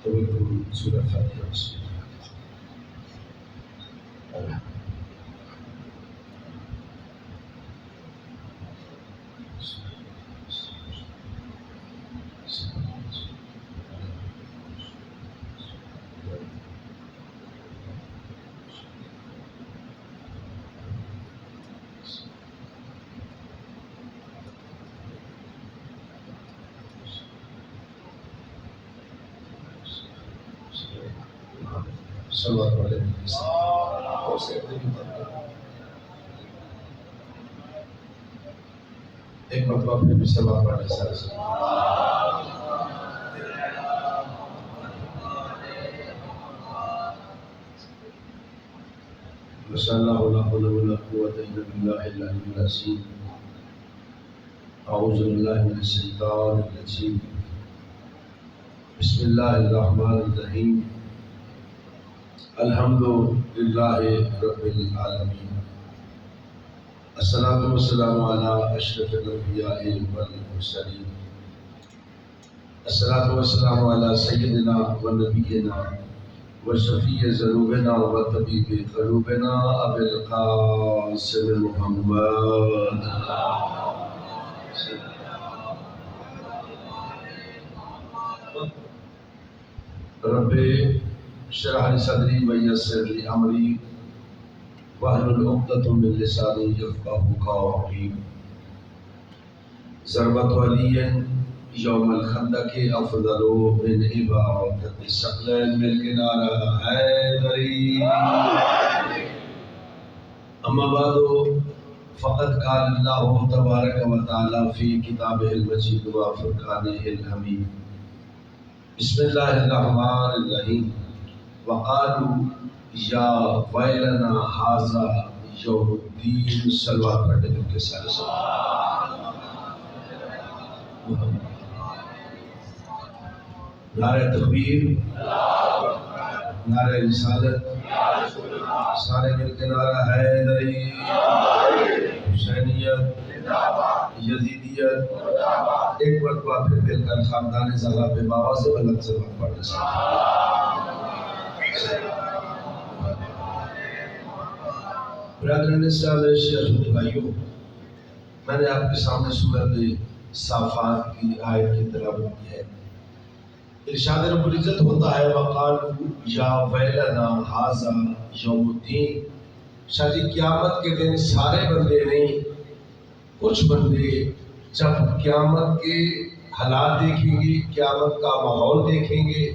سورہ فاتحہ سے صلوات علیہ ایک مرتبہ پھر بھی صلوات پڑھیں سارے سے ماشاء اللہ لا حول ولا قوة الا بالله العلی العظیم اعوذ باللہ من الشیطان الرجیم بسم اللہ الرحمن الرحیم الحمد للہ رب العالمین الصلاۃ والسلام علی اشرف الانبیاء والمرسلین الصلاۃ والسلام علی سیدنا و نبینا و شفیع ذنوبنا و طبیب قلوبنا ابی القاسم محمد رب اشرح لي صدري ويسر لي امري واحلل عقدة من لساني يفقهوا قولي ضربة علي يوم الخندق افضل من عبادة الثقلين بالكنارة حيدري اما بعد فقد قال الله تبارك وتعالى في كتابه المجيد وفرقانه الحميد بسم الله الرحمن الرحيم وقالوا یا ویلنا ھذا یوم الدین صلوات پڑھنے دن کے سارے نعرہ تکبیر نعرہ رسالت سارے مل کے نعرہ حیدری حسینیت یزیدیت ایک مرتبہ پھر مل کر خاندان زہرا پہ بابا سے بلند سے وقت پڑھنے سے برادران اسلام شیخ بھائیوں، میں نے آپ کے سامنے سورۃ صافات کی آیت کی تلاوت کی ہے۔ ارشاد رب العزت ہوتا ہے وقالوا یا ویلنا ھذا یوم الدین، شاید قیامت کے دن سارے بندے نہیں، کچھ بندے جب قیامت کے حالات دیکھیں گے، قیامت کا ماحول دیکھیں گے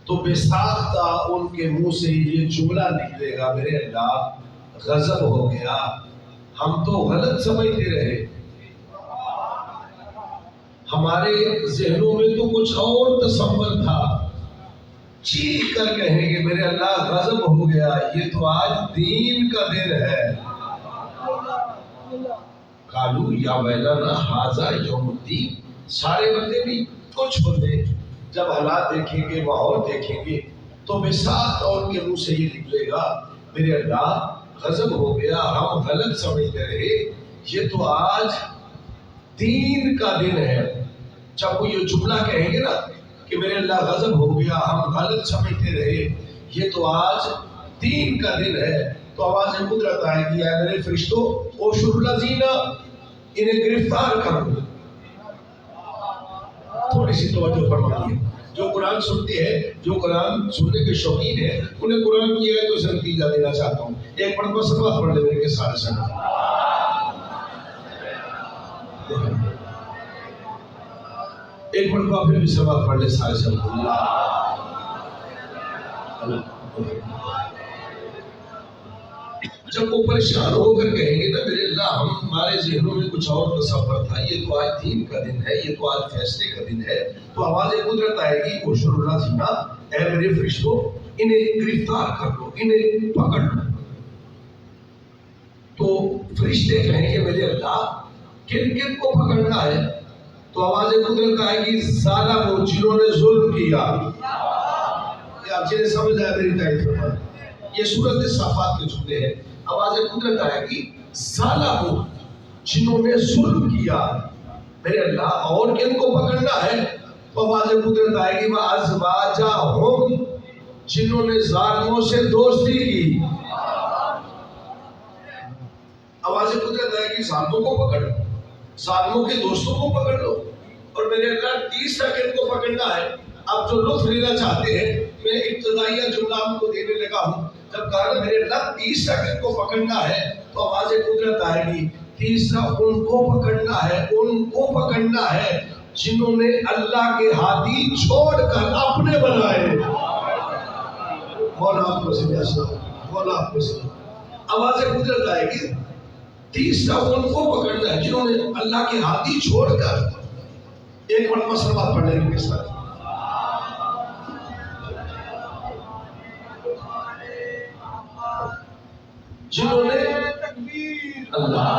تو بے ساختہ ان کے منہ سے یہ جملہ نکلے گا میرے اللہ غضب ہو گیا، ہم تو غلط سمجھتے رہے، ہمارے ذہنوں میں تو کچھ اور تصور تھا، چیخ کر کہیں گے میرے اللہ غضب ہو گیا، یہ تو آج دین کا دن ہے۔ قالوا یا ویلنا ھذا یوم الدین، سارے بندے بھی کچھ بندے جب حالات دیکھیں گے، ماحول دیکھیں گے تو بے ساختہ ان کے منہ سے یہ نکلے گا میرے اللہ غضب ہو گیا، ہم غلط سمجھتے رہے، یہ تو آج دین کا دن ہے۔ جب وہ یہ جملہ کہیں گے نا کہ میرے اللہ غضب ہو گیا، ہم غلط سمجھتے رہے، یہ تو آج دین کا دن ہے، تو آواز قدرت آئے گی اے میرے فرشتوں اوشر الذین، انہیں گرفتار کرو۔ تھوڑی سی توجہ فرمائیے، جو قرآن سنتے ہیں، جو قرآن سننے کے شوقین ہیں، انہیں قرآن کی ہے تو اسے نتیجہ دینا چاہتا ہوں۔ ایک مرتبہ صلوات پڑھ لے میرے کے سارے سنگ، ایک مرتبہ پھر بھی صلوات پڑھ لے سارے سنگ۔ جب وہ پریشان ہو کر کہیں گے نا میرے اللہ ہمارے ذہنوں میں کچھ اور تصور تھا، یہ تو آج دین کا دن ہے، یہ تو آج فیصلے کا دن ہے، تو آواز قدرت آئے گی اوشر الذین، اے میرے فرشتوں انہیں گرفتار کر لو، انہیں پکڑ لو۔ تو فرشتے کہیں گے میرے اللہ کن کن کو پکڑنا ہے؟ تو آواز قدرت آئے گی ظالموں، جنہوں نے ظلم کیا۔ یہ آپ جنہیں سمجھ آئے میری تعریف فرمائیں، یہ سورۃ صافات کے جملے ہیں۔ آواز قدرت آئے گی ظالموں، جنہوں نے ظلم کیا، میرے اللہ اور کن کو پکڑنا ہے؟ تو آواز قدرت آئے گی وَأَزْوَاجَهُمْ، جنہوں نے ظالموں سے دوستی کی. آواز قدرت آئے گی ظالموں کو پکڑ لو، ظالموں کے دوستوں کو پکڑ لو. اور میرے اللہ 30 سیکنڈ کو پکڑنا ہے. اب جو لطف لینا چاہتے ہیں، میں ابتدائیہ جملہ آپ کو دینے لگا ہوں. جب کہا میرے اللہ 30 سیکنڈ کو پکڑنا ہے تو آواز قدرت آئے گی. تیسرا ان کو پکڑنا ہے، ان کو پکڑنا ہے جنہوں نے اللہ کے ہادی چھوڑ کر اپنے بنائے. مولا آپ کو سمجھا، مولا آپ کو سمجھا. آواز قدرت آئے گی. تیسرا ان کو پکڑنا ہے جنہوں نے اللہ کے ہادی چھوڑ کر. ایک مرتبہ سلوات پڑھنے کے ساتھ جنہوں نے اللہ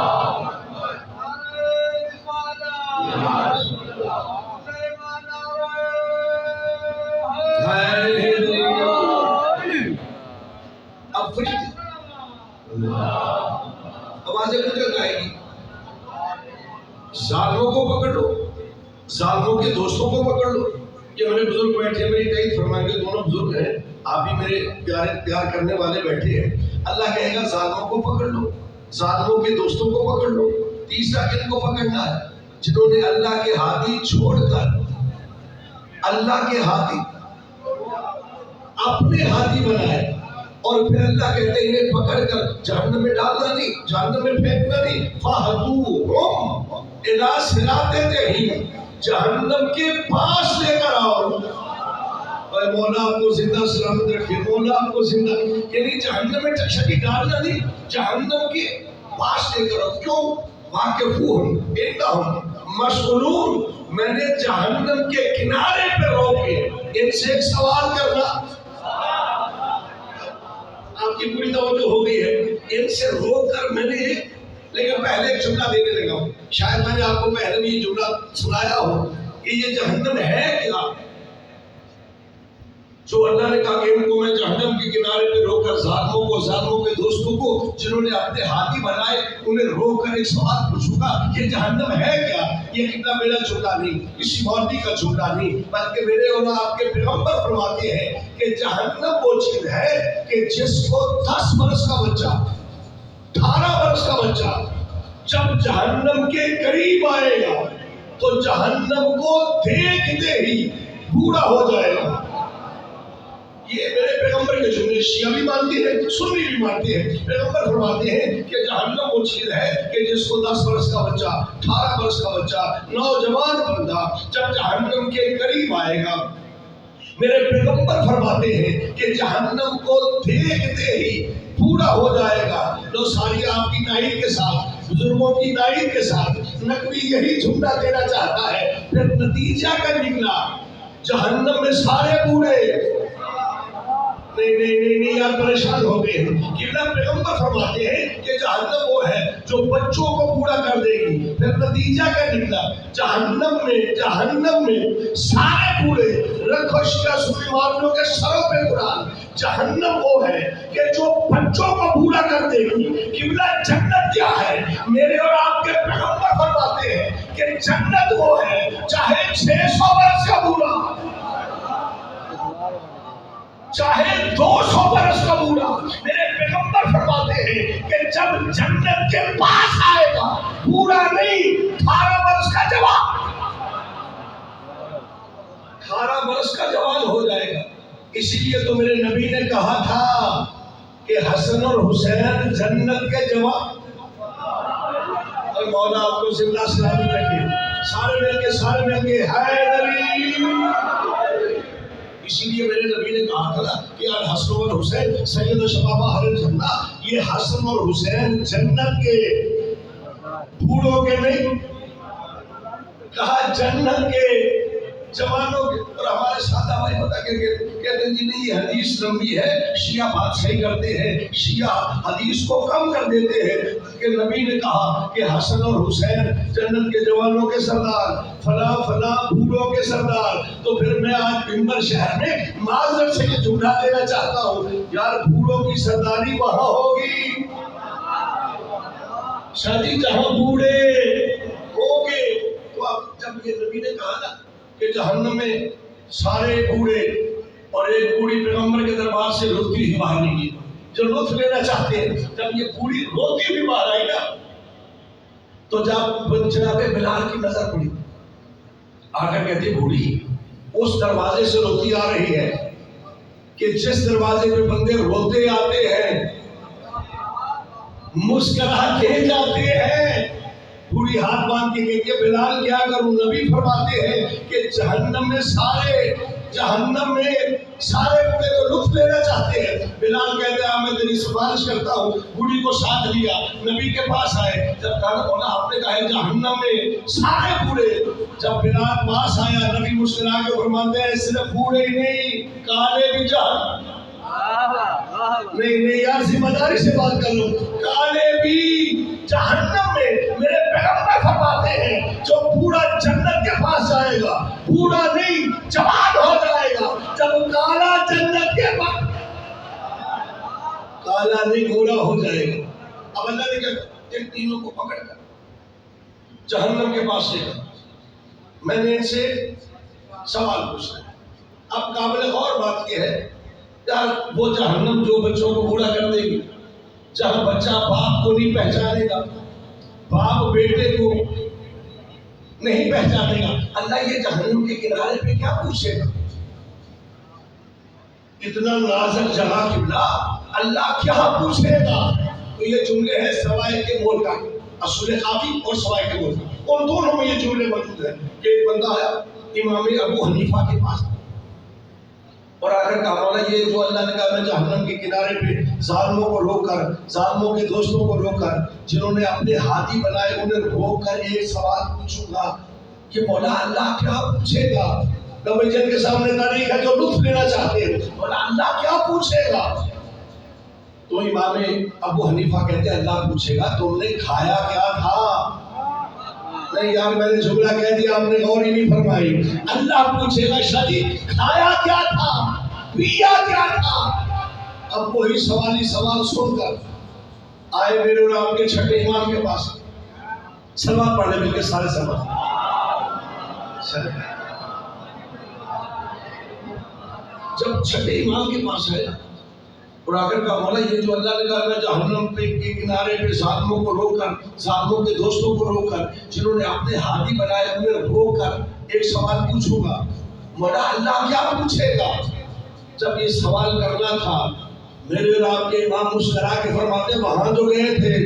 آواز قدرت آئے گی. ظالموں کو پکڑ لو، ظالموں کے دوستوں کو پکڑ لو. یہ میرے بزرگ بیٹھے ہیں، میری تائید فرمائیں گے. دونوں بزرگ ہیں، آپ بھی میرے پیار کرنے والے بیٹھے ہیں. اللہ کہے گا ظالموں کو پکڑ لو، ظالموں کے دوستوں کو پکڑ لو. تیسرا کن کو پکڑنا ہے؟ جنہوں نے اللہ کے ہادی چھوڑ کر اللہ کے ہادی اپنے ہادی بنائے. اور پھر اللہ کہتے ہیں انہیں پکڑ کر جہنم میں ڈالنا نہیں، جہنم میں پھینکنا نہیں. فَهَدُوهُمْ إِلَىٰ صِرَاطِ الْجَحِيمِ، جہنم کے پاس لے کر آؤ. اور مولا آپ کو زندہ سلامت رکھے، مولا آپ کو زندہ. یعنی جہنم میں ٹکشکی ڈالنا نہیں، جہنم کے پاس لے کر آؤ. کیوں؟ واقفون انہم مسئولون، میں نے جہنم کے کنارے پہ روکے. ان سے ایک سوال کرنا، آپ کی پوری توجہ ہو گئی ہے. ان سے روک کر میں نے، لیکن پہلے ایک جملہ دینے لگا ہوں. شاید میں نے آپ کو پہلے بھی یہ جملہ سنایا ہو کہ یہ جہنم ہے کیا. جو اللہ نے کہا کہ ان کو میں جہنم کے کنارے پہ روک کر ظالموں کو، ظالموں کے دوستوں کو جنہوں نے اپنے ہاتھی بنائے انہیں روک کر ایک سوال پوچھوں گا، یہ جہنم ہے کیا. یہ کتنا میرا جملہ نہیں، کسی مولوی کا جملہ نہیں، بلکہ میرے اور آپ کے پیغمبر فرماتے ہیں کہ جہنم وہ چیز ہے کہ جس کو 10 برس کا بچہ، 18 برس کا بچہ جب جہنم کے قریب آئے گا تو جہنم کو دیکھتے ہی بوڑھا ہو جائے گا. یہ میرے پیغمبر کے جملے، شیعہ بھی مانتے ہیں، سنی بھی مانتے ہیں. پیغمبر فرماتے ہیں کہ جہنم وہ چیز ہے کہ جس کو 10 برس کا بچہ، 18 برس کا بچہ، نوجوان بندہ جب جہنم کے قریب آئے گا، میرے پیغمبر فرماتے ہیں کہ جہنم کو دیکھتے ہی بوڑھا ہو جائے گا. لو ساری آپ کی تائید کے ساتھ، بزرگوں کی تائید کے ساتھ نقوی یہی جملہ دینا چاہتا ہے. پھر نتیجہ کا نکلا جہنم میں سارے بوڑھے. نہیں یار پریشان ہو گئے ہیں. قبلہ پیغمبر فرماتے ہیں کہ جہنم وہ ہے جو بچوں کو بوڑھا کر دے گی. پھر نتیجہ کیا نکلا؟ جہنم میں سارے بوڑھے. رکھو شیعہ سنی والوں کے سروں پہ قرآن. جہنم وہ ہے کہ جو بچوں کو بوڑھا کر دے گی. قبلہ جنت کیا ہے؟ میرے اور آپ کے پیغمبر فرماتے ہیں کہ جنت وہ ہے چاہے 600 برس کا بوڑھا، چاہے 200 برس کا بوڑھا. میرے پیغمبر فرماتے ہیں کہ جب جنت کے پاس آئے گا، بوڑھا نہیں، 18 برس کا جوان، 18 برس کا جوان ہو جائے گا. اسی لیے تو میرے نبی نے کہا تھا کہ حسن اور حسین جنت کے جوان. اور مولا آپ کو زندہ سلامت رکھے. سارے مل کے حیدری. اسی لیے میرے نبی نے کہا تھا کہ الحسن اور حسین سید شباب اہل الجنہ. یہ حسن اور حسین جنت کے بوڑھوں کے نہیں، کہا جنت کے جوانوں کے. اور ہمارے سادہ بھائی پتہ کہتے ہیں جی نہیں یہ حدیث لمبی ہے، شیعہ بات صحیح کرتے ہیں، شیعہ حدیث کو کم کر دیتے ہیں. کہ نبی نے کہا کہ حسن اور حسین جنت کے جوانوں کے سردار، فلاں بوڑھوں کے سردار. تو پھر میں آج ممبر شہر میں معذرت سے یہ جملہ دینا چاہتا ہوں، یار بوڑھوں کی سرداری وہاں ہوگی شادی جہاں بوڑھے ہوں گے. تو اب جب یہ نبی نے کہا نا کہ جہنم میں سارے بوڑھے اور ایک بوڑھی پیغمبر کے دربار سے روتی ہی باہر نکلی، جو لطف لینا چاہتے ہیں۔ جب یہ بوڑھی روتی ہوئی باہر آئی نا، تو جب جناب بلال کی نظر پڑی، آ کر کہتی بوڑھی اس دروازے سے روتی آ رہی ہے کہ جس دروازے پہ بندے روتے آتے ہیں، مسکرا کے جاتے ہیں۔ بوڑھی ہاتھ باندھ کے کہتی ہے بلال کیا کروں؟ نبی فرماتے ہیں کہ جہنم میں سارے بوڑھے تو لطف لینا چاہتے ہیں۔ بلال کہتے ہیں میں تیری سفارش کرتا ہوں۔ بوڑھی کو ساتھ لیا، نبی کے پاس آئے۔ جب کہا بولا آپ نے کہا جہنم میں سارے بوڑھے۔ جب بلال پاس آیا، نبی مسکرا کے فرماتے ہیں صرف بوڑھے ہی نہیں، کالے بھی جہنم۔ نہیں یار، ذمہ داری سے بات کر لو۔ کالے بھی جہنم میں۔ میرے پیغمبر فرماتے ہیں جو بوڑھا جنت کے پاس جائے گا، بوڑھا نہیں جوان ہو جائے گا۔ جب کالا جنت کے پاس، کالا نہیں گورا ہو جائے گا۔ اب اللہ نے کہا ان تینوں کو پکڑ کر جہنم کے پاس لے گا۔ میں نے ان سے سوال پوچھا۔ اب قابل غور بات یہ ہے یار، وہ جہنم جو بچوں کو بوڑھا کر دے گی، جہاں بچہ باپ کو نہیں پہچانے گا، باپ بیٹے کو نہیں پہچانے گا، اللہ یہ جہنم کے کنارے پہ کیا پوچھے گا؟ اتنا نازک جگہ قبلہ، اللہ کیا پوچھے گا؟ تو یہ جملے ہیں سوائے کے مول کا، اصول قاضی اور سوائے کے مول کا، ان دونوں میں یہ جملے موجود ہیں کہ ایک بندہ آیا امام ابو حنیفہ کے پاس اور آ کر کہا مولا یہ جو اللہ نے کہا میں جہنم کے کنارے پہ ظالموں کو روک کر، ظالموں کے دوستوں کو روک کر، جنہوں نے اپنے ہاتھی بنائے انہیں روک کر ایک سوال پوچھوں گا کہ مولا اللہ کیا پوچھے گا؟ نبی جن کے سامنے تاریخ ہے جو لطف لینا چاہتے ہیں، مولا اللہ کیا پوچھے گا؟ تو امام ابو حنیفہ کہتے ہیں اللہ پوچھے گا تم نے کھایا کیا تھا؟ نہیں یار میں نے جملہ کہہ دیا، آپ نے غور ہی نہیں فرمائی۔ اللہ پوچھے گا شادی کھایا کیا تھا، پیا کیا تھا؟ اب وہی سوال سن کر آئے میرے اور آپ کے چھٹے امام کے پاس، سلوات پڑھنے مل کے سارے سلوات۔ جب چھٹے امام کے پاس آئے اور آ کر کہا مولا یہ جو اللہ نے کہا میں جہنم کے کنارے پہ ظالموں کو روک کر، ظالموں کے دوستوں کو روک کر، جنہوں نے اپنے ہاتھی بنائے انہیں روک کر ایک سوال پوچھوں گا، مولا اللہ کیا پوچھے گا؟ جب یہ سوال کرنا تھا میرے اور آپ کے امام مسکرا کے فرماتے وہاں جو گئے تھے،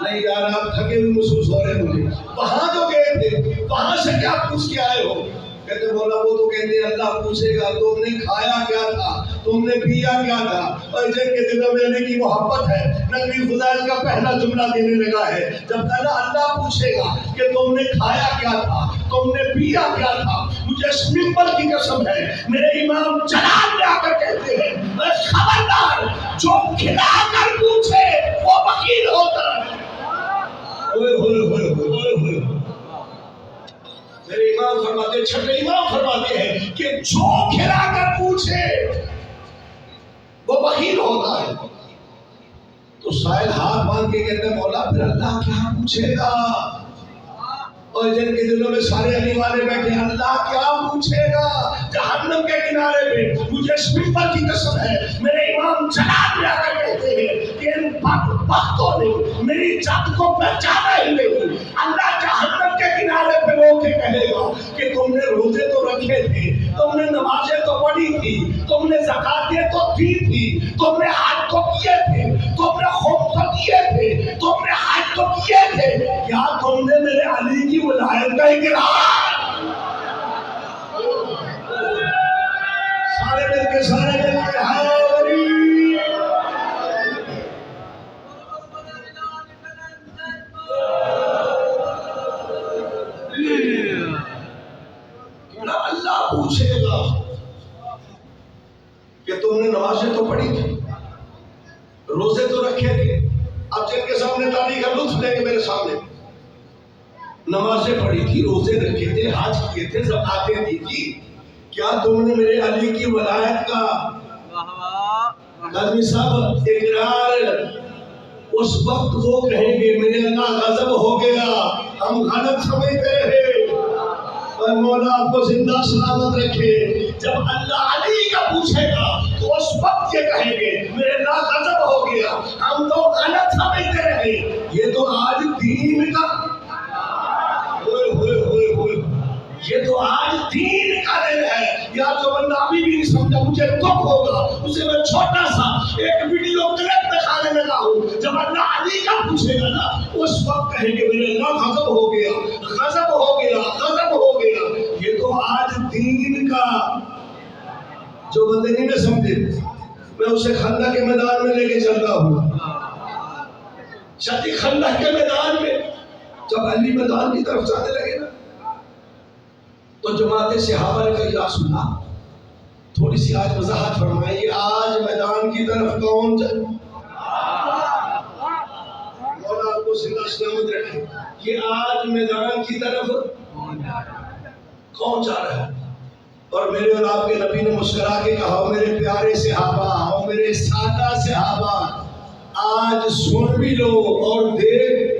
نہیں یار آپ تھکے ہوئے محسوس ہو رہے مجھے، وہاں جو گئے تھے وہاں سے کیا پوچھ کے آئے ہو؟ کہتے مولا وہ تو کہتے ہیں اللہ پوچھے گا تم نے کھایا کیا تھا، تم نے پیا کیا تھا۔ اور جن کے دلوں میں اللہ کی محبت ہے، نبی فضائل کا پہلا جملہ دینے لگا ہے جب کہنا اللہ پوچھے گا کہ تم نے کھایا کیا تھا، تم نے پیا کیا تھا، مجھے اس منبر کی قسم ہے میرے امام جلال میں آ کر کہتے ہیں خبردار جو کھلا کر پوچھے وہ وکیل ہوتا ہے۔ میرے امام فرماتے ہیں، چھٹے امام فرماتے ہیں کہ جو کھلا کر پوچھے وہ وکیل ہوتا ہے۔ تو سائل ہاتھ باندھ کے کہتے ہیں مولا پھر اللہ کیا پوچھے گا؟ اور جن کے دلوں میں سارے علی والے بیٹھے اللہ کیا پوچھے گا؟ جہنم کے کنارے پہ مجھے اس منبر کی قسم ہے میرے امام جلال میں آ کر کہتے ہیں کہ ان بدبختوں نے میری جد کو پہچانا ہی نہیں۔ اللہ جہنم کے کنارے پہ رو کے کہے گا کہ تم نے روزے تو رکھے تھے، تم نے نمازیں تو پڑھی تھی، تم نے زکاتیں تو دی تھی، تم نے حج تو کیے تھے، تم نے خم تو کیے تھے، تم نے حج تو کیے تھے، کیا تم نے میرے علی کی ولایت کا اقرار؟ سارے مل کے ہائے اللہ پوچھے گا کہ تم نے نمازیں تو پڑھی تھی، روزے تو رکھے تھے۔ اب جن کے سامنے تاریخ کا لطف لے کے میرے سامنے نمازیں پڑھی تھی، روزے رکھے تھے، حج کیے تھے، زکاتیں دی تھی، کیا تم نے میرے علی کی ولایت کا قاضی صاحب اقرار؟ اس وقت وہ کہیں گے میرے اللہ غضب ہو گیا، ہم غلط سمجھتے رہے، اور مولا آپ کو زندہ سلامت رکھے. جب اللہ علی کا پوچھے گا تو اس وقت یہ کہیں گے میرے اللہ غضب ہو گیا, ہم تو غلط سمجھتے رہے, یہ تو آج دین کا یہ تو آج دین کا دن ہے. یا جو بندہ ابھی بھی نہیں سمجھا, مجھے دکھ ہوگا, اسے میں چھوٹا سا ایک ویڈیو کلپ دکھانے لگا ہوں. جب اللہ علی کا پوچھے گا نا, اس وقت کہیں گے میرے اللہ غضب ہو گیا, غضب ہو گیا, غضب ہو گیا. یہ تو آج دین کا. جو بندے نہیں نہ سمجھے, میں اسے خندق کے میدان میں لے کے چل رہا ہوں. شدی خندق کے میدان میں جب علی میدان کی طرف جانے لگے نا, تو جماعت صحابہ نے کہا یا سنا, تھوڑی سی آج وضاحت فرمائیے, آج میدان کی طرف کون جائے؟ مولا آپ کو زندہ سلامت رکھے. یہ آج میدان کی طرف کون جا رہا ہے؟ اور میرے اور آپ کے نبی نے مسکرا کے کہا, میرے پیارے صحابہ اور میرے سادہ صحابہ, آج سن بھی لو اور دیکھ.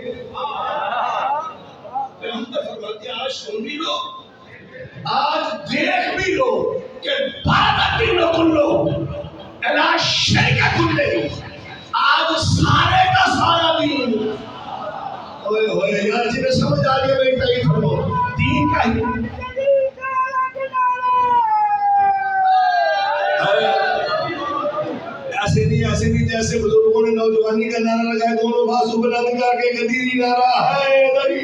آج سن بھی لو, آج دیکھ بھی لو کہ بارہ دنوں کلو الا شریک کلے, آج سارے کا سارا دین. اوئے ہوئے یار, جنہیں سمجھ آ گیا بھائی تعریف کرو, دین کا ہی ایسے نہیں جیسے بزرگوں نے نوجوانی کا نعرہ لگایا, دونوں بازو بلند کر کے قدیری نعرہ ہے دری.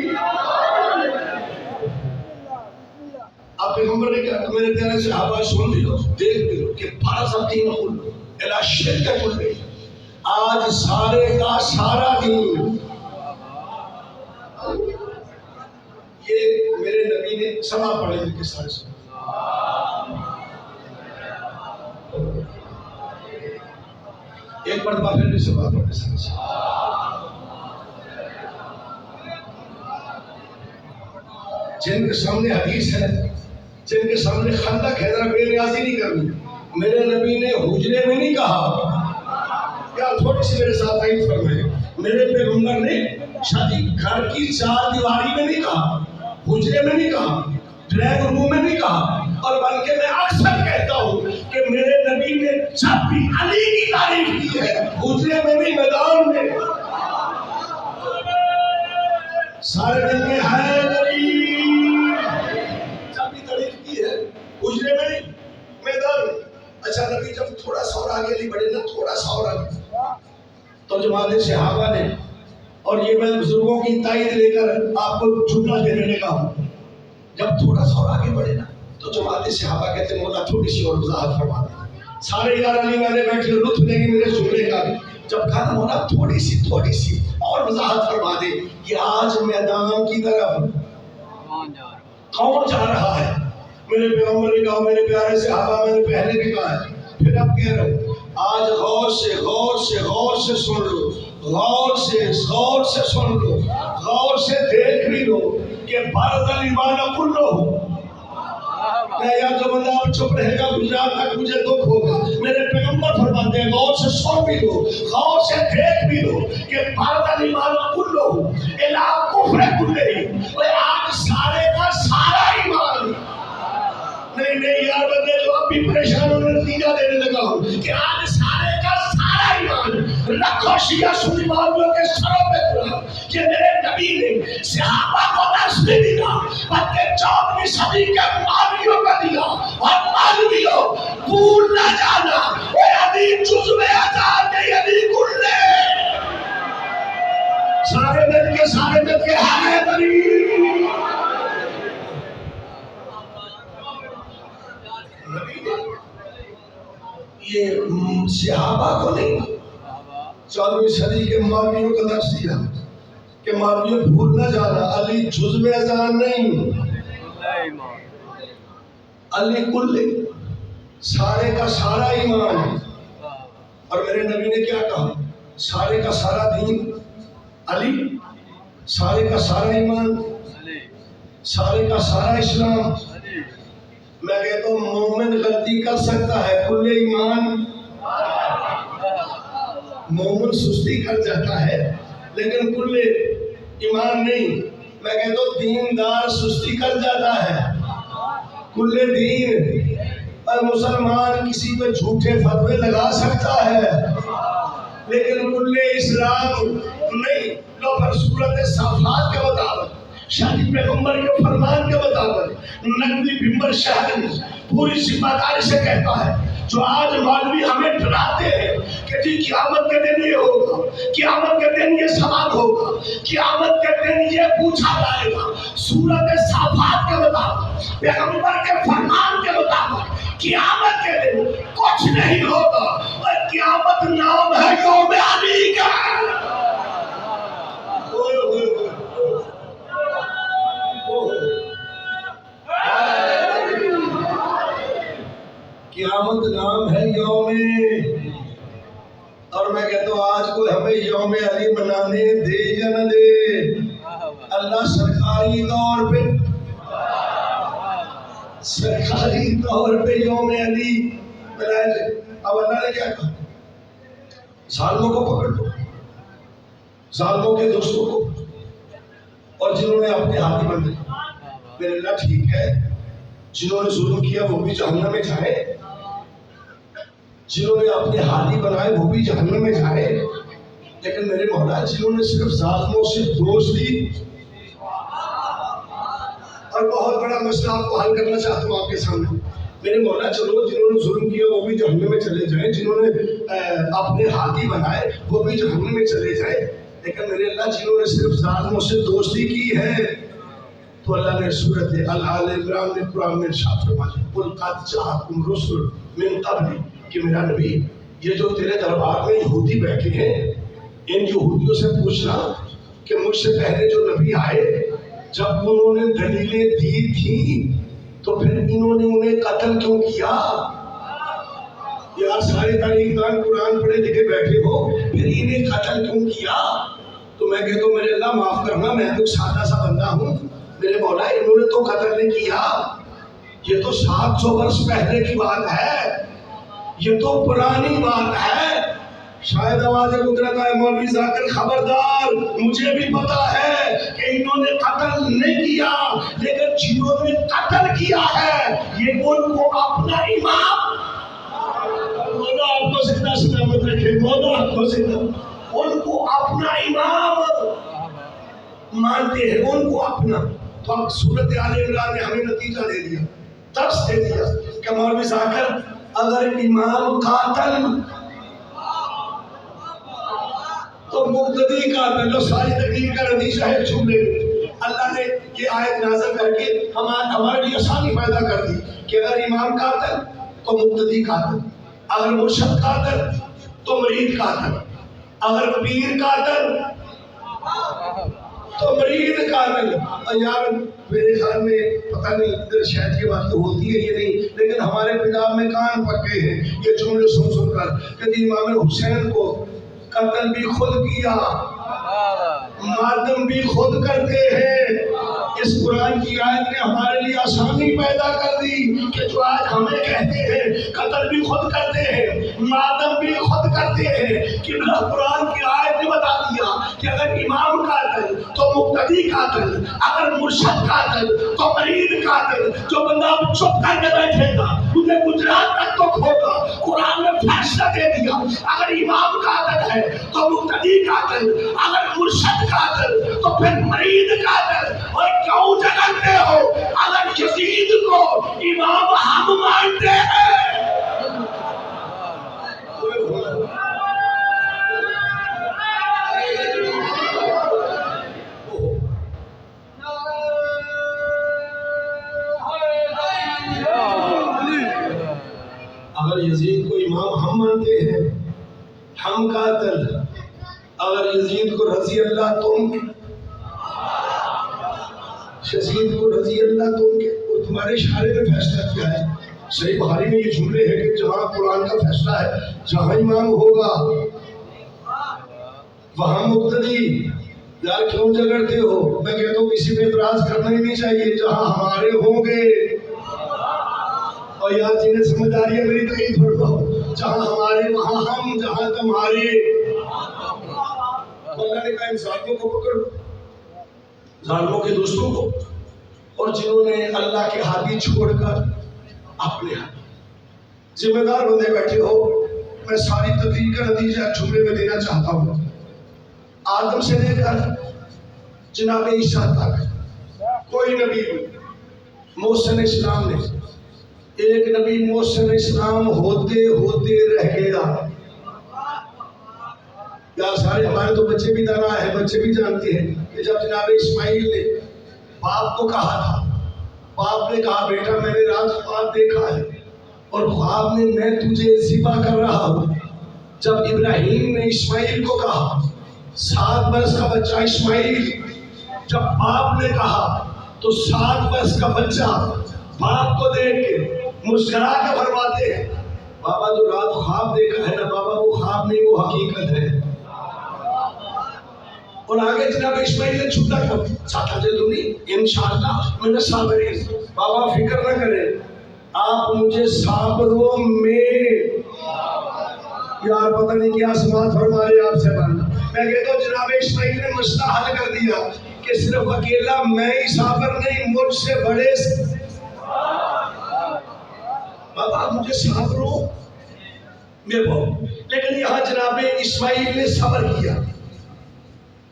آپ پیغمبر نے کہا میرے پیارے صحابہ سن بھی لو, دیکھ بھی لو کہ فرض دین کل الا شرک کل, آج سارے کا سارا دین. یہ میرے نبی نے سما پڑھے ان کے سارے سے. ایک مرتبہ پھر بھی سما پڑھے سارے سے. جن کے سامنے حدیث ہے, جن کے سامنے خندق ہے, ذرا بے نیازی نہیں کرنی. میرے نبی نے حجرے میں نہیں کہا, کیا تھوڑی سی میرے ساتھ تعریف فرمائے, میرے پیغمبر نے شادی گھر کی چار دیواری میں نہیں کہا, حجرے میں نہیں کہا, ڈرائنگ روم میں نہیں کہا. اور بلکہ میں اکثر کہتا ہوں کہ میرے نبی نے جب بھی علی کی تعریف کی ہے, حجرے میں بھی, میدان میں. سارے دن میں حیدری حجرے میں نہیں, میدان میں. اچھا نبی جب تھوڑا سا اور آگے علی بڑھے نا, تھوڑا سا اور آگے, تو جماعت صحابہ نے, اور یہ میں بزرگوں کی تائید لے کر آپ کو جملہ دینے لگا ہوں, جب تھوڑا سا اور آگے بڑھے نا تو جماعت صحابہ کہتے ہیں مولا تھوڑی سی اور وضاحت فرما دیں. سارے یار علی والے بیٹھے لطف لیں گے میرے جملے کا. جب کہا مولا تھوڑی سی اور وضاحت فرما دے کہ آج میدان کی طرف کون جا رہا ہے. میرے پیغمبر نے کہا, میرے پیارے صحابہ, میں نے پہلے بھی کہا ہے, پھر اب کہہ رہا ہوں, آج غور سے سن لو, غور سے سن لو, غور سے دیکھ بھی لو کہ بھارت ایمان کلو. میں یا جو بندہ اب چپ رہے گا گجرات تک مجھے دکھ ہوگا. میرے پیغمبر فرماتے ہیں غور سے سن بھی لو, غور سے دیکھ بھی لو کہ بھارت ایمان کلو الا کفر کلے. آج سارے کا سارا ایمان, نہیں یار بندے جو اب بھی پریشان ہونے نتیجہ دینے لگا ہوں کہ آج سارے کا سارا ایمان رکھو شیعہ سنی مولویوں کے سروں پہ پڑا کہ میرے نبی نے صحابہ کو درس نہیں دیا بلکہ 14ویں صدی کے مولویوں کا دیا. اور مولویوں بھول نہ جانا, اے علی جزو آزاد نہیں, علی کلے. سارے دن کے حیدری. یہ صحابہ کو نہیں, 14ویں صدی کے مولویوں کا درس دیا کہ مولویوں بھول نہ جانا, علی جزو اذان نہیں, علی کل, سارے کا سارا ایمان. اور میرے نبی نے کیا کہا, سارے کا سارا دین علی, سارے کا سارا ایمان, سارے کا سارا اسلام. میں کہتا ہوں مومن غلطی کر سکتا ہے, کل ایمان. مومن سستی کر جاتا ہے لیکن کل ایمان نہیں. میں کہتا ہوں دیندار سستی کر جاتا ہے کل دین اور مسلمان کسی پہ جھوٹے فتوے لگا سکتا ہے لیکن کل اسلام نہیں. لو پر صورت صافات کے مطابق شادی پیغمبر کے فرمان کے مطابق نقوی بمبر شہر پوری ذمہ داری سے کہتا ہے جو آج مولوی ہمیں ڈراتے ہیں کہ جی قیامت کے دن یہ ہوگا، قیامت کے دن یہ سوال ہوگا، قیامت کے دن یہ پوچھا جائے گا. سورت صافات کے مطابق پیغمبر کے فرمان کے مطابق قیامت کے دن کچھ نہیں ہوگا اور قیامت نام ہے یوم علی کا. قیامت نام ہے یوم. اور میں کہتا ہوں آج کوئی ہمیں یوم علی منانے دے یا نہ دے، اللہ سرکاری طور پہ یوم علی منائے جائے. اب اللہ نے کیا کہا؟ ظالموں کو پکڑ لو، ظالموں کے دوستوں کو، اور جنہوں نے اپنے ہاتھی بندے. میرے اللہ ٹھیک ہے جنہوں نے ظلم کیا وہ بھی جہنم میں جائے، جنہوں نے اپنے ہاتھی بنائے وہ بھی جہنم میں جائے، لیکن میرے مولا جنہوں نے صرف ظالموں سے دوستی. اور بہت بڑا مسئلہ آپ کو حل کرنا چاہتا ہوں آپ کے سامنے. میرے مولا چلو جنہوں نے ظلم کیا وہ بھی جہنم میں چلے جائیں، جنہوں نے اپنے ہاتھی بنائے وہ بھی جہنم میں چلے جائیں، لیکن میرے اللہ جنہوں نے صرف ظالموں سے دوستی کی ہے تو اللہ نے سورت آل عمران میں قرآن میں ارشاد فرمایا قل قد جاءکم رسل من قبل کہ میرا نبی یہ جو تیرے دربار میں یہودی بیٹھے ہیں ان یہودیوں سے پوچھنا کہ مجھ سے پہلے جو نبی آئے جب انہوں نے دلیلیں دی تھی تو پھر انہوں نے انہیں قتل کیوں کیا؟ یار سارے تاریخ دان قرآن پڑھے لکھے بیٹھے ہو پھر انہیں قتل کیوں کیا؟ تو میں کہتا ہوں میرے اللہ معاف کرنا میں تو سادہ سا بندہ ہوں، میرے مولا انہوں نے تو قتل نہیں کیا، یہ تو 700 برس پہلے کی بات ہے، یہ تو پرانی بات ہے. شاید آواز قدرت ہے مولوی ذاکر خبردار، مجھے بھی پتا ہے کہ انہوں نے قتل نہیں کیا لیکن جنہوں نے قتل کیا ہے یہ ان کو اپنا امام مولا آپ کو زندہ سلامت رکھے، مولا آپ کو زندہ، ان کو اپنا امام مانتے ہیں، ان کو اپنا. تو اب سورت آل عمران نے ہمیں نتیجہ دے دیا، درس دے دیا کہ مولوی ذاکر اگر امام قاتل تو مقتدی قاتل. لو ساری تقریر کا نتیجہ ہے جملے میں اللہ نے یہ آیت نازل کر کے ہمارے لیے آسانی پیدا کر دی کہ اگر امام قاتل تو مقتدی قاتل، اگر مرشد قاتل تو مرید قاتل، اگر پیر قاتل تو مرید قاتل. یار میرے خیال میں پتہ نہیں ادھر شاید یہ بات تو ہوتی ہے یہ نہیں، لیکن ہمارے پنجاب میں کان پکے ہیں یہ جملے سن سن کر کہ امام حسین کو قتل بھی خود کیا، ماتم بھی خود کرتے ہیں. اس قرآن کی آیت نے ہمارے لیے آسانی پیدا کر دی کہ جو آج ہمیں کہتے ہیں قتل بھی خود کرتے ہیں، ماتم بھی خود کرتے ہیں، کہ قرآن کی آیت نے بتا دیا کہ اگر امام قاتل تو مقتدی قاتل، اگر مرشد قاتل تو مرید قاتل. جو بندہ چپ کر کے بیٹھے گا تجھے گجرات تک تو کھوگا. قرآن نے فیصلہ دے دیا اگر امام قاتل ہے تو مقتدی قاتل، اگر مرشد قاتل تو پھر مرید قاتل. اور کیوں جگڑتے ہو؟ اگر یزید کو امام ہم مانتے ہیں اگر یزید کو امام ہم مانتے ہیں ہم قاتل، اگر یزید کو رضی اللہ تم یزید کو رضی اللہ تم کے تمہارے اشارے میں فیصلہ کیا ہے. صحیح بخاری میں یہ جملے ہیں کہ جہاں قرآن کا فیصلہ ہے جہاں امام ہوگا وہاں مقتدی. یار کیوں جگڑتے ہو؟ میں کہتا ہوں کسی پہ اعتراض کرنا ہی نہیں چاہیے جہاں ہمارے ہوں گے. اور یار جنہیں سمجھ آ رہی ہے میری تقریر فرماؤ، جہاں ہمارے وہاں ہم، جہاں تمہارے. اللہ نے کہا ان ظالموں کو پکڑ، ظالموں کے دوستوں کو. اور جنہوں نے اللہ کے ہادی چھوڑ کر اپنے ذمہ دار بندے بیٹھے ہو، میں ساری تقریر کا نتیجہ جملے میں دینا چاہتا ہوں۔ آدم سے لے کر جناب عیسیٰ تک کوئی نبی موسیٰ علیہ السلام نے، ایک نبی موسیٰ علیہ السلام ہوتے ہوتے رہ گیا۔ یا سارے ہمارے تو بچے بھی دانا ہے، بچے بھی جانتے ہیں کہ جب جناب اسماعیل نے باپ کو کہا تھا، باپ نے کہا بیٹا میں نے رات خواب دیکھا ہے اور خواب میں میں تجھے ذبح کر رہا ہوں۔ جب ابراہیم نے اسماعیل کو کہا 7 برس کا بچہ اسماعیل، جب باپ نے کہا تو 7 برس کا بچہ باپ کو دیکھ کے مسکرا کے فرماتے ہیں بابا جو رات خواب دیکھا ہے نا بابا وہ خواب نہیں وہ حقیقت ہے۔ اور آگے جناب اسماعیل نے چھوٹا کر چاہتا جدونی انشاءاللہ میں نے صابرین، بابا فکر نہ کریں آپ مجھے صابروں میں، یار پتہ نہیں کیا سماعت فرما رہے آپ سے بننا۔ میں کہتا ہوں جناب اسماعیل نے مسئلہ حل کر دیا کہ صرف اکیلا میں ہی صابر نہیں، مجھ سے بڑے بابا مجھے صابروں میں بہت، لیکن یہاں جناب اسماعیل نے صبر کیا۔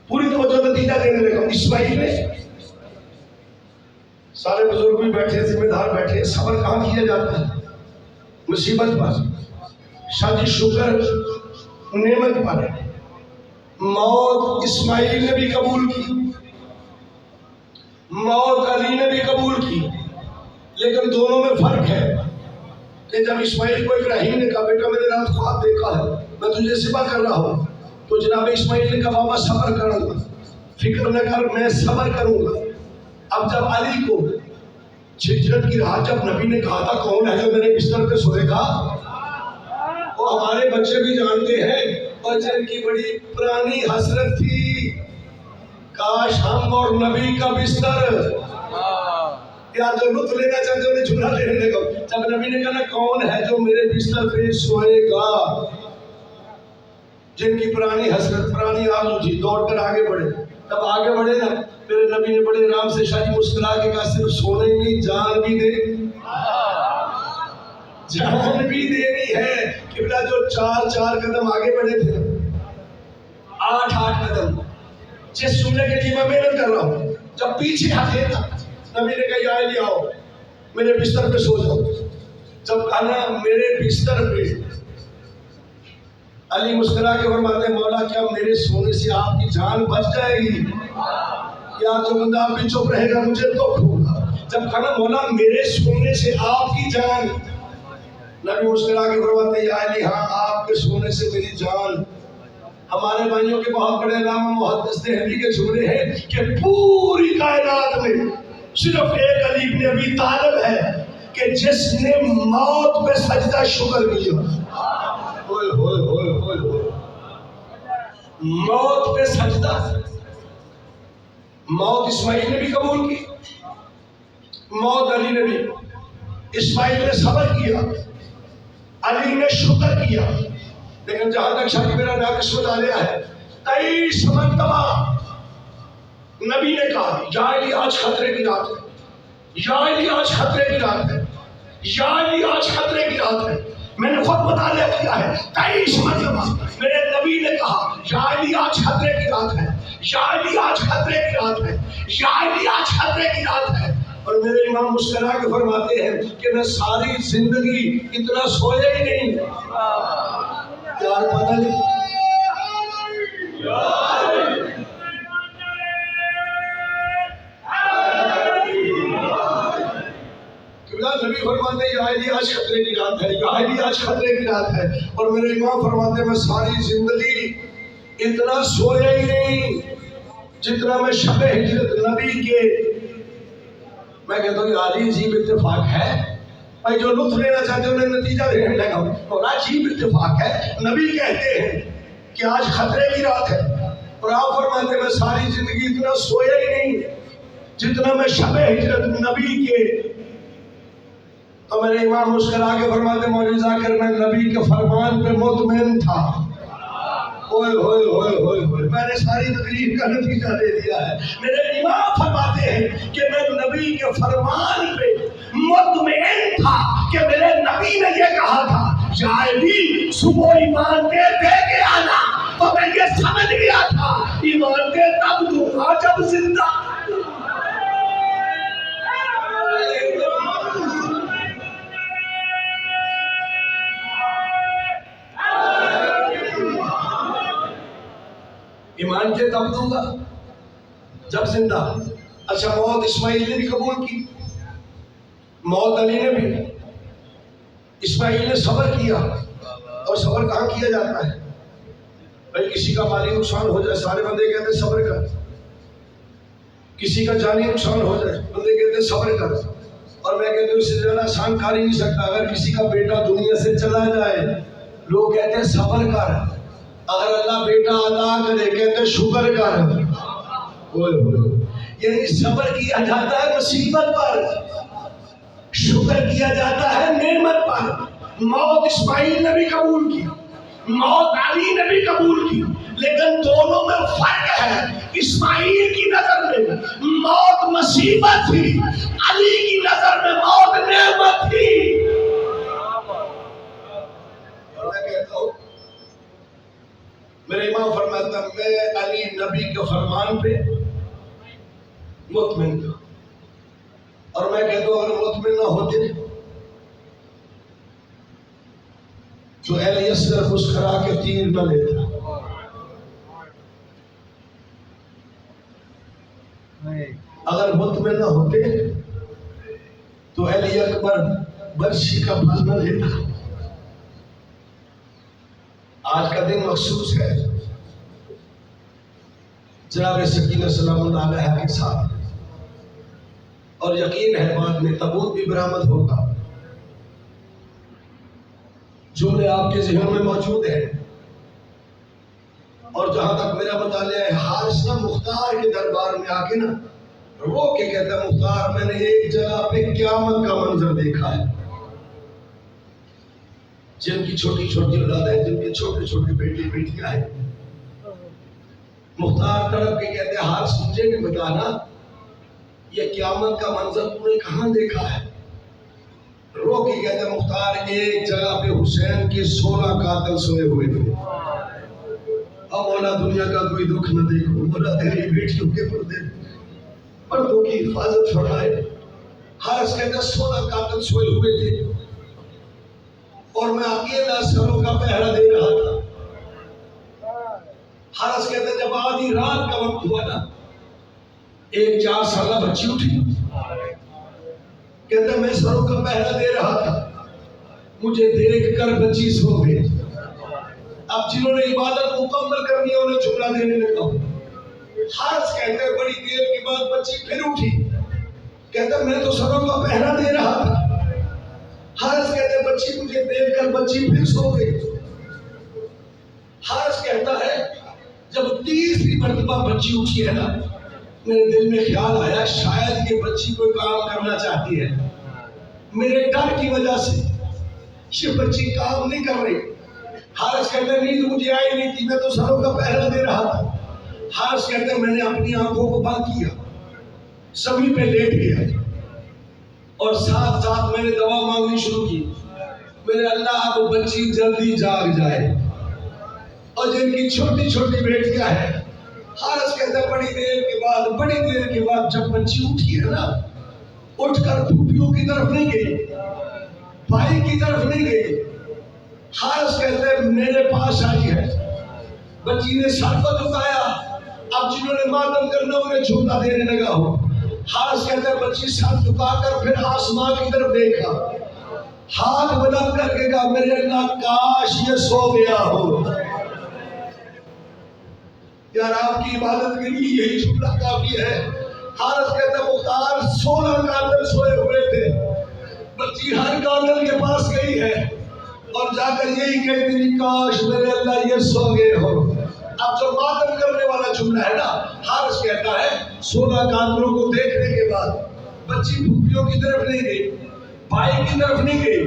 پوری توجہ نتیجہ دینے لگا اسماعیل نے، سارے بزرگ بھی بیٹھے، ذمہ دار بیٹھے، صبر کہاں کیا جاتا ہے؟ مصیبت پر، شادی شکر نعمت پر۔ موت اسماعیل نے بھی قبول کی، موت علی نے بھی قبول کی، لیکن دونوں میں فرق ہے کہ جب اسماعیل کو ابراہیم نے کہا بیٹا میں نے رات خواب دیکھا ہے میں تجھے ذبح کر رہا ہوں، تو جناب اسماعیل نے کہا بابا صبر کروں گا، فکر نہ کر میں صبر کروں گا۔ اب جب علی کو ہجرت کی رات جب نبی نے کہا تھا کون ہے جو میرے بستر پہ سوئے گا، وہ ہمارے بچے بھی جانتے ہیں اور جن کی بڑی پرانی حسرت تھی کاش ہم اور نبی کا بستر، یا جو لطف لینا چاہتے انہیں جملہ لینے لگا۔ جب نبی نے کہا کون ہے جو میرے بستر پہ سوئے گا، جن کی پرانی حسرت پرانی آرزو تھی دوڑ کر آگے بڑھے۔ تب آگے بڑھے نا میرے نبی نے بڑے آرام سے شاید مسکرا کے کہا صرف سونے نہیں جان بھی دے، جان بھی دینی ہے۔ قبلہ جو 4 قدم آگے بڑھے تھے 8 قدم، جس جملے کے لیے میں محنت کر رہا ہوں، جب پیچھے ہٹے نا نبی نے کہا یا علی آؤ میرے بستر پہ سو جاؤ۔ جب کہا نا میرے بستر پہ، علی مسکرا کے فرماتے ہیں مولا کیا میرے سونے سے آپ کی جان بچ جائے گی؟ یا جو بندہ آپ بھی چپ رہے گا مجھے دکھ ہوگا۔ جب کہا مولا میرے سونے سے آپ کی جان، نبی مسکرا کے فرماتے ہیں یا علی ہاں آپ کے سونے سے میری جان۔ ہمارے بھائیوں کے بہت بڑے علامہ محدث دہلوی کے جملے ہیں کہ پوری کائنات میں صرف ایک علی بن ابی طالب ہے کہ جس نے موت پہ سجدہ شکر کیا۔ موت پہ سجدہ، موت اسماعیل نے بھی قبول کی، موت علی نے بھی۔ اسماعیل نے صبر کیا، علی نے شکر کیا، لیکن جہاں تک شاید میرا ناقص مطالعہ ہے 23 مرتبہ نبی نے کہا یا علی آج خطرے کی رات ہے، یا علی آج خطرے کی رات ہے، یا علی آج خطرے کی رات ہے۔ میں نے خود مطالعہ کیا ہے 23 مرتبہ میرے نبی نے کہا یا علی آج خطرے کی رات ہے، یا علی آج خطرے کی رات ہے، یا علی آج خطرے کی رات ہے۔ اور میرے امام مسکرا کے فرماتے ہیں کہ میں ساری زندگی اتنا سویا ہی نہیں۔ یار پتہ نہیں نبی فرماتے ہیں یا علی آج خطرے کی رات ہے، یا علی آج خطرے کی رات ہے۔ اور میرے امام فرماتے ہیں میں ساری زندگی اتنا سویا ہی نہیں جتنا میں شب ہجرت نبی کے۔ میں کہتا ہوں یہ علی عجیب اتفاق ہے، بھائی جو لطف لینا چاہتے ہیں انہیں نتیجہ دینے لگا اور عجیب اتفاق ہے۔ نبی کہتے ہیں کہ آج خطرے کی رات ہے اور آپ فرماتے ہیں میں ساری زندگی اتنا سویا ہی نہیں جتنا میں شب ہجرت نبی کے۔ تو میرے امام مسکرا کے فرماتے مولوی ذاکر میں نبی کے فرمان پہ مطمئن تھا، ہوئے ہوئے ہوئے ہوئے ہوئے میں نے ساری تقریر کا نتیجہ دے دیا ہے. میرے امام فرماتے ہیں کہ میں نبی کے فرمان پہ مطمئن تھا کہ میرے نبی نے یہ کہا تھا جائے صبح ایمان دے کے آنا. تو میں یہ سمجھ گیا تھا ایمان دے تب دوں گا جب زندہ. ایمان کے تب دوں گا جب زندہ. اچھا موت اسماعیل نے بھی قبول کی, موت علی نے بھی. اسماعیل نے صبر کیا, اور صبر کہاں کیا جاتا ہے بھائی؟ کسی کا مالی نقصان ہو جائے سارے بندے کہتے ہیں صبر کر, کسی کا جانی نقصان ہو جائے بندے کہتے ہیں صبر کر. اور میں کہتا ہوں اس سے زیادہ آسان کر ہی نہیں سکتا. اگر کسی کا بیٹا دنیا سے چلا جائے لوگ کہتے ہیں صبر کر, اگر اللہ بیٹا عطا کرے کہتے ہیں شکر کر. یعنی صبر کیا جاتا ہے مصیبت پر, شکر کیا جاتا ہے نعمت پر. موت اسماعیل نے بھی قبول کی, موت علی نے بھی قبول کی, لیکن دونوں میں فرق ہے. اسماعیل کی نظر میں موت مصیبت تھی, علی کی نظر میں موت نعمت تھی. میں کہتا ہوں میرے امام فرماتا میں علی نبی کے فرمان پہ مطمئن تھا, اور میں کہتا ہوں اگر مطمئن نہ ہوتے تو اہل یسر مسکرا کے تیر نہ لیتا. اگر مطمئن نہ ہوتے تو علی اکبر برشی کا پھل نہ لیتا. آج کا دن مخصوص ہے جناب سکینہ سلام اللہ علیہ کے ساتھ, اور یقین ہے بعد میں تابوت بھی برآمد ہوگا. جملے آپ کے ذہن میں موجود ہیں, اور جہاں تک میرا مطالعہ ہے حارث مختار کے دربار میں آ کے نا رو کے کہتا ہے مختار میں نے ایک جگہ پہ قیامت کا منظر دیکھا ہے. جن کی چھوٹی چھوٹی اولاد ہے, جن کے چھوٹے چھوٹے بیٹے بیٹیاں ہیں, مختار تڑپ کے کہتے ہیں حارث مجھے بھی بتانا یہ قیامت کا منظر تم نے کہاں دیکھا ہے؟ رو کے کہتے ہیں مختار ایک جگہ پہ حسین کے 16 قاتل سوئے ہوئے تھے. اب مولا دنیا کا کوئی دکھ نہ دیکھو, مولا تیری بیٹیوں کے پردوں کی حفاظت فرمائے. حارث کہتے ہیں 16 قاتل سوئے ہوئے تھے اور میں اکیلا سروں کا پہرا دے رہا تھا. حارث کہتے ہیں جب آدھی رات کا وقت ہوا نا ایک 4 سالہ بچی اٹھی, کہتے ہیں میں سروں کا پہرا دے رہا تھا, مجھے دیکھ کر بچی سو گئی. اب جنہوں نے عبادت مکمل کرنی ہے انہیں جملہ دینے لگا. حارث کہتے ہیں بڑی دیر کے بعد بچی پھر اٹھی, کہتے ہیں میں تو سروں کا پہرا دے رہا تھا. حارث کہتے ہیں بچی مجھے دیکھ کر بچی پھر سو گئی. حارث کہتا ہے جب تیسری مرتبہ بچی اٹھی ہے نا میرے دل میں خیال آیا شاید یہ بچی کوئی کام کرنا چاہتی ہے. میرے ڈر کی وجہ سے یہ بچی کام نہیں کر رہی. حارث کہتے ہیں نیند مجھے آئی نہیں تھی, میں تو سروں کا پہرا دے رہا تھا. حارث کہتے ہیں میں نے اپنی آنکھوں کو بند کیا, زمین پہ لیٹ گیا اور ساتھ ساتھ میں نے دعا مانگنی شروع کی, میرے اللہ اب بچی جلدی جاگ جائے. اور جن کی چھوٹی چھوٹی بیٹیاں ہیں, حارث کہتے ہیں بڑی دیر کے بعد جب بچی اٹھی ہے نا اٹھ کر پھوپھیوں کی طرف نہیں گئی, بھائی کی طرف نہیں گئی. حارث کہتے ہیں میرے پاس آئی ہے, بچی نے سر کو جھکایا. اب جنہوں نے ماتم کرنا انہیں جھوٹا دینے لگا ہو. حارث کہتے ہیں بچی سر جھکا کر پھر آسمان کی طرف دیکھا, ہاتھ بلند کر کے کہا میرے اللہ کاش یہ سو گیا ہو. یار آپ کی عبادت کے لیے یہی جملہ کافی ہے. حارث کہتے ہیں مختار 16 قاتل سوئے ہوئے تھے, بچی ہر قاتل کے پاس گئی ہے اور جا کر یہی کہتی تھی کاش میرے اللہ یہ سو گئے ہو. اب جو ماتم کرنے والا جملہ ہے نا حارث کہتا ہے 16 قاتلوں کو دیکھنے کے بعد بچی پھوپھیوں کی طرف نہیں گئی, بھائی کی طرف نہیں گئی.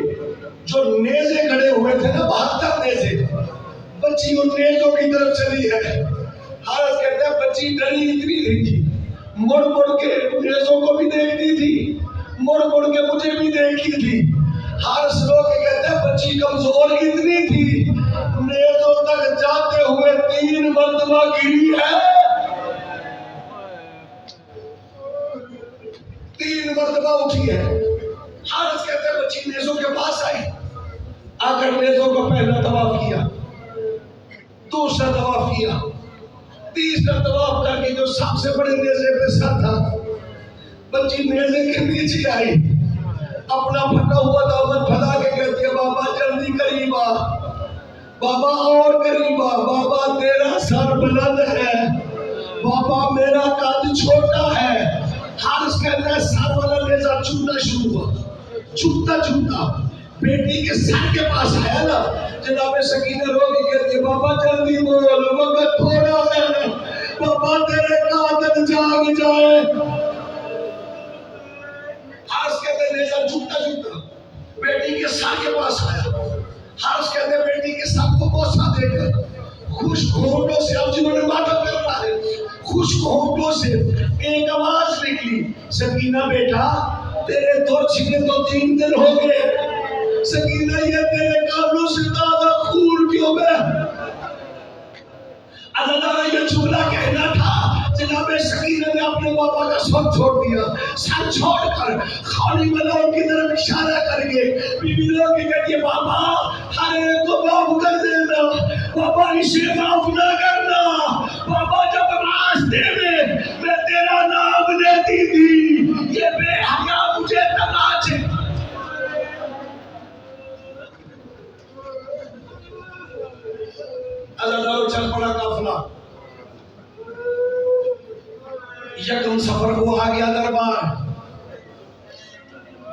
جو نیزے کھڑے ہوئے تھے نا 72 نیزے, بچی ان نیزوں کی طرف چلی ہے. حارث کہتا ہے بچی ڈری اتنی نہیں تھی, مڑ مڑ کے نیزوں کو بھی دیکھتی تھی, مڑ مڑ کے مجھے بھی دیکھی تھی. حارث رو کے کہتا ہے بچی کمزور کتنی تھی, نیزوں تک جاتے ہوئے 3 مرتبہ گری ہے. 3 مرتبہ اٹھی ہے. حارث کہتے ہیں بچی نیزوں کے پاس آئی, آ کر نیزوں کو پہلا طواف کیا, دوسرا طواف کیا, تیسرا طواف کر کے جو سب سے بڑے نیزے پہ سر تھا, بچی نیزے کے نیچے آئی, اپنا پھٹا ہوا دامن پھیلا کے کہتی ہے بابا جلدی قریب آ, بابا اور قریب آ, بابا تیرا سر بلند ہے, بابا میرا قد چھوٹا ہے. حارث کہتا ہے سر والا نیزہ چھوٹنا شروع ہوا, چھوٹتا چھوٹتا بیٹی کے سر کے پاس آیا نا, جناب سکینہ رو کے کہتی ہے بابا جلدی بول, وقت تھوڑا ہے, بابا تیرے قاتل جاگ جائے. حارث کہتے ہیں نیزہ چھوٹتا چھوٹتا بیٹی کے سر کے پاس آیا. حارث کہتے ہیں بیٹی کے سر کو بوسہ دے کر خشک ہونٹوں سے, اب جنہوں نے ماتم کر رہا ہے, خشک ہونٹوں سے ایک آواز نکلی, سکینہ بیٹا تیرے دور چھنے تو 3 دن ہو گئے, سکینہ یہ تیرے کانوں سے زیادہ خون کیوں بہہ. اللہ یہ جملہ کہنا تھا, جناب سکینہ نے اپنے بابا کا سر چھوڑ دیا, سر چھوڑ کر خالی ملاؤں کی طرف اشارہ کر کے بی بی لوگ کی کہتی ہے بابا ہر ایک کو معاف کر دینا, بابا اسے معاف نہ کرنا, بابا جب راستے میں تیرا نام لیتی تھی یہ بے حیا مجھے تناچے. اللہ چل پڑا قافلہ, یکم سفر کو آ گیا دربار,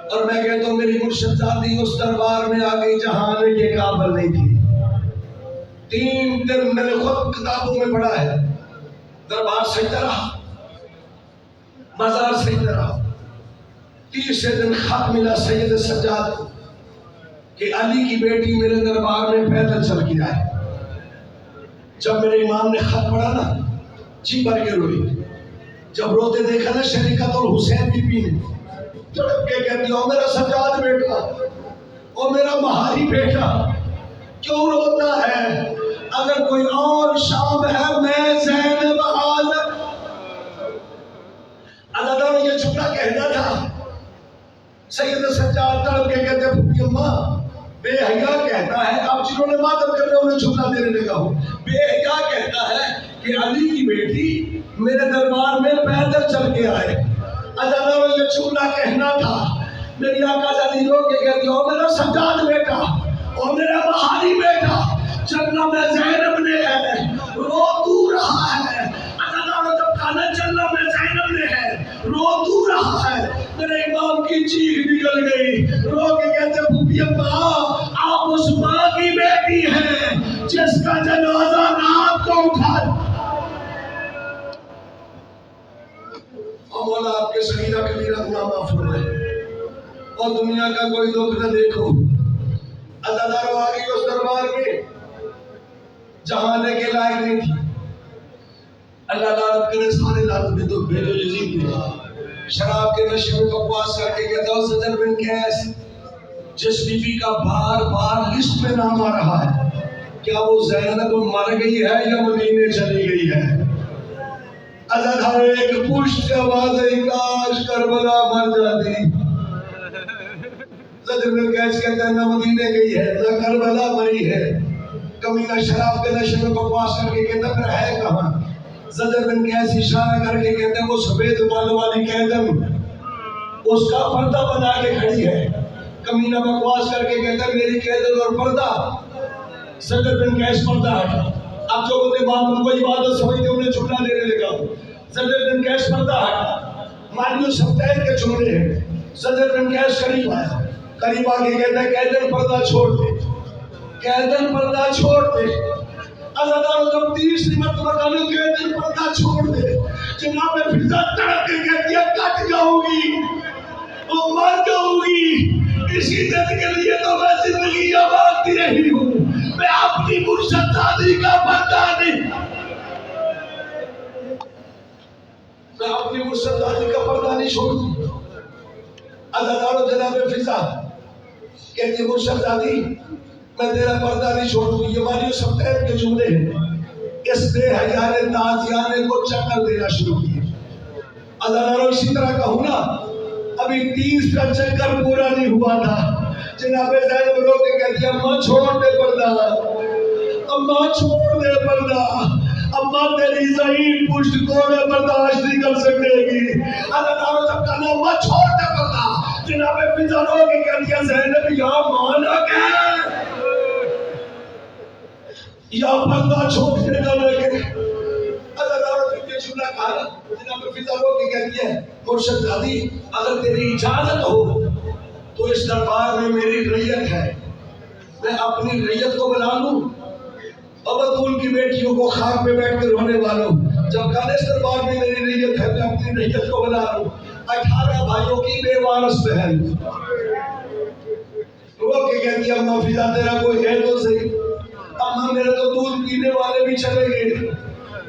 اور میں کہتا ہوں میری مرشد زادی اس دربار میں آ گئی جہاں آنے کے قابل نہیں تھی. 3 دن میں نے خود کتابوں میں پڑھا ہے, دربار سجدہ رہا, مزار سجدہ رہا. 30 دن خط ملا سید سجاد کو کہ علی کی بیٹی میرے دربار میں پیدل چل کے آئے. جب میرے امام نے خط پڑھا نا, جی بھر کے روئی. جب روتے دیکھا نا شریکت اور حسین بی بی نے, تڑپ کے کہتی او میرا سجاد بیٹا, او میرا مہاری بیٹا, کیوں روتا ہے؟ اگر کوئی اور شام ہے میں زینب عالم. اللہ نے یہ جملہ کہنا تھا. سید سجاد تڑپ کے کہتے پھوپھی اماں بے حیا کہتا ہے, اب جنہوں نے ماتم کرنے انہیں جملہ دینے لگا ہوں, بے حیا کہتا ہے کہ علی کی بیٹی میرے دربار میں پیدل چل کے آئے. اللہ نے یہ جملہ کہنا تھا. میری آقا علی رو کے کہتی او میرا سجاد بیٹا, او میرا بہاری بیٹا, چلنا میں زینب نے ہے, رو تو رہا ہے. اللہ نے جب کہا چلنا میں زینب نے ہے, رو تو رہا ہے. میرے امام کی چیخ نکل گئی, رو کے کہتے پھوپھی اماں آپ اس ماں کی بیٹی ہیں جس کا جنازہ رات کو اٹھا. مولا آپ کے صغیرہ کبیرہ گناہ معاف فرمائے اور دنیا کا کوئی دکھ نہ دیکھو. اللہ تعالیٰ آ گئی اس دربار میں جہاں آنے کے لائق نہیں تھی. اللہ لعنت کرے سارے لعنت میں تو بھیجو یزید نے. شراب کے نشے میں بکواس کر کے کہتا ہوں زجر بن قیس جس بیوی کا بار بار لسٹ میں نام آ رہا ہے, کیا وہ زینب مر گئی ہے یا مدینے چلی گئی ہے؟ اللہ ہر ایک پشت آواز کاش کربلا مر جاتی. زجر بن قیس کہتا ہے نہ مدینے گئی ہے نہ کربلا مری ہے. کمینہ شراب کے نشے میں بکواس کر کے کہتا پھر ہے کہاں؟ زجر بن قیس اشارہ کر کے کہتے ہیں وہ سفید بال والی قیدن اس کا پردہ بنا کے کھڑی ہے. کمینہ بکواس کر کے کہتا ہے میری قیدن اور پردہ. زجر بن قیس پردہ ہٹا. اب جو بندے ان کو عبادت سمجھتے انہیں جملہ دینے لگا. زجر بن قیس پردہ ہٹا. مانیو سبتین کے جملے ہیں. زجر بن قیس قریب آیا, قریب آ کے کہتا ہے قیدن پردہ چھوڑ دے, قیدن پردہ چھوڑ دے. اللہ تعالیٰ جب 30 مرتبہ کہنے قیدن پردہ چھوڑ دے, جناب فضا تڑپ کے کہتی ہے کٹ جاؤں گی, وہ مر جاؤں گی, اسی دن کے لیے تو میں زندگی مانگتی رہی ہوں. میں اپنی مرشد دادی کا بندہ نہیں، میں اپنی مرشد دادی کا پردہ نہیں چھوڑتی. عزادارو جناب فضا کہتی مرشد دادی میں تیرا پردہ نہیں چھوڑوں گی. یہ مانیو سب کے جملے ہیں. اس بے حیا نے تازیانے کو چکر دینا شروع کیا. عزادارو اسی طرح کہوں نا، ابھی 30 کا چکر پورا نہیں ہوا تھا، جناب زینب رو کے کہتی اماں چھوڑ دے پردہ، اماں چھوڑ دے پردہ، اماں تیری ضعیف پشت کوڑے برداشت نہیں کر سکے گی. عزادارو جب کہنا اماں چھوڑ دے پردہ، جناب فضا رو کے کہتی زینب یا مانا کہ یا پردہ چھوڑنے کا لگے. عزادارو جب یہ جملہ کہا نا، جناب فضا رو کے کہتی ہے مرشد دادی اگر تیری اجازت ہو تو اس دربار میں میری ریت ہے، میں اپنی ریت کو بلا لوں. بطول کی بیٹیوں کو خاک پہ بیٹھ کر رونے والوں، جب کہا اس دربار میں میری ریت ہے میں اپنی ریت کو بلا لوں. 18 بھائیوں کی بے وارث بہن رو کے کہتی اماں فضا تیرا کوئی ہے تو صحیح، اماں میرے تو دودھ پینے والے بھی چلے گئے.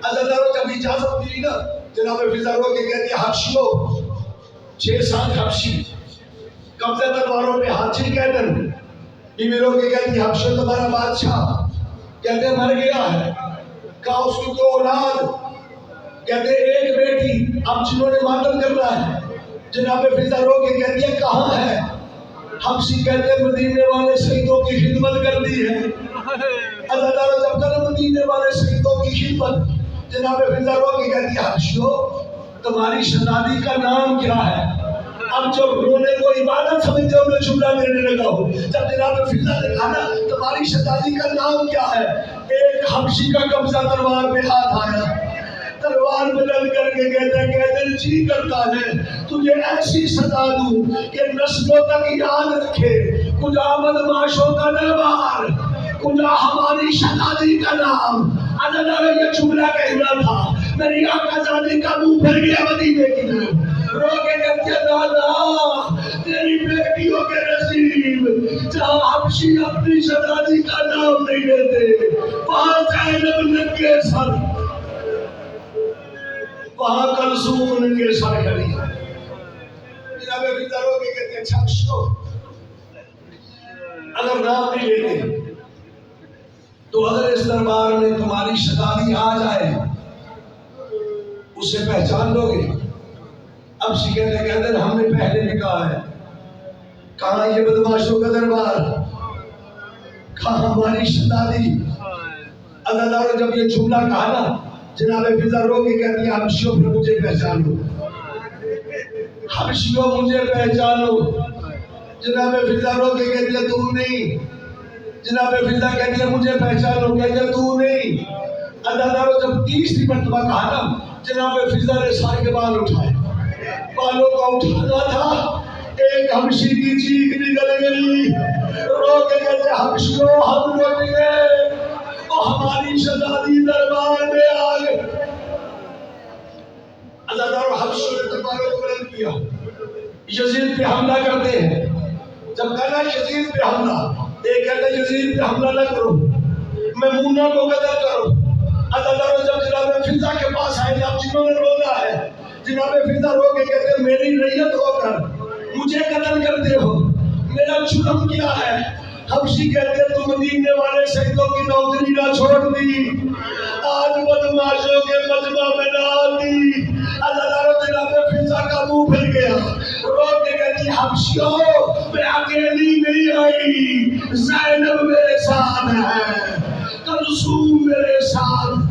عزادارو جب اجازت ملی نا، جناب فضا رو کے کہتی حبشیوں 6 سال حبشی قبضہ تلواروں پہ حاجی کہتے ہیں. بیوی رو کے کہتی حبشیوں تمہارا بادشاہ کہتے مر گیا ہے، کہا اس کو تو اولاد، کہتے ایک بیٹی، اب جنہوں نے ماتم کرنا ہے. جناب فضا رو کے کہتی ہے کہاں ہے؟ حبشی کہتے مدینے والے شہیدوں کی خدمت کر دی ہے. عزادارو جب کل مدینے والے شہیدوں کی خدمت، جناب فضا رو کے کہتی ہے حبشیوں تمہاری شہزادی کا نام کیا ہے؟ اب جب رونے کو عبادت سمجھتے ہو میں جملہ دینے لگا ہوں. جب جناب فضا نے کہا نا تمہاری شہزادی کا نام کیا ہے، ایک حبشی کا قبضہ تلوار پہ ہاتھ آیا، تلوار بلند کر کے کہتے جی کرتا ہے تجھے ایسی سزا دوں کہ نسلوں تک یاد رکھے کچھ آمد معاشوں کا دربار، کچھ ہماری شہزادی کا نام. عزادارو یہ جملہ کہنا تھا، میری آقا زادی کا منہ پھر گیا مدینے کی طرف. رو کے کہتے دادا تیری بیٹیوں کے نصیب جہاں حبشی اپنی شہزادی کا نام نہیں لیتے، وہاں زینب ننگے سر، وہاں کلثوم ننگے سر کھڑی. جناب فضا رو کے کہتے اچھا حبشیوں اگر نام نہیں لیتے تو اگر اس دربار میں تمہاری شہزادی آ جائے اسے پہچان لو گے؟ اب کہتے ہیں ہم نے پہلے بھی کہا ہے، کہاں یہ بدماشوں کا دربار، کہاں ہماری شہزادی. عزادارو جب یہ جملہ کہا نا، جناب فضا رو کے کہتی ہے حبشیوں پھر مجھے پہچانو، حبشیوں مجھے پہچانو. جناب فضا رو کے کہتی ہے تم نہیں، جناب فضا کہتی ہے مجھے پہچانو، کہتی ہے تو نہیں. عزادارو جب 30 مرتبہ کہا نا، جناب فضا نے سارے کے بال اٹھائے، بالوں کا اٹھانا تھا، ایک حبشی کی چیخ نکل گئی. رو کے کہتے حبشیوں ہم لوگ گئے اور ہماری شہزادی دربار میں آ گئے. عزادارو حبشیوں نے درباروں کو بلند کیا، یزید پہ حملہ کرتے ہیں. جب کہنا یزید پہ حملہ، ایک کہتے یزید پہ حملہ نہ کرو، میمونہ کو قتل کرو. عزادارو جب جناب فضا کے پاس آئے، اب جنہوں نے رونا ہے، جناب فضا رو کے کہتے ہیں میری ریت ہو کر مجھے قتل کرتے ہو، میرا جرم کیا ہے؟ حبشی کہتے ہیں تم مدینے والے شہیدوں کی نوکری نہ چھوڑ دی، آج بدماشوں کے مجمع میں نہ آتی. عزادارو جناب فضا کا منہ پھر گیا، رو کے کہتی حبشیوں میں اکیلی نہیں آئی، زینب میرے ساتھ ہے، کلثوم میرے ساتھ.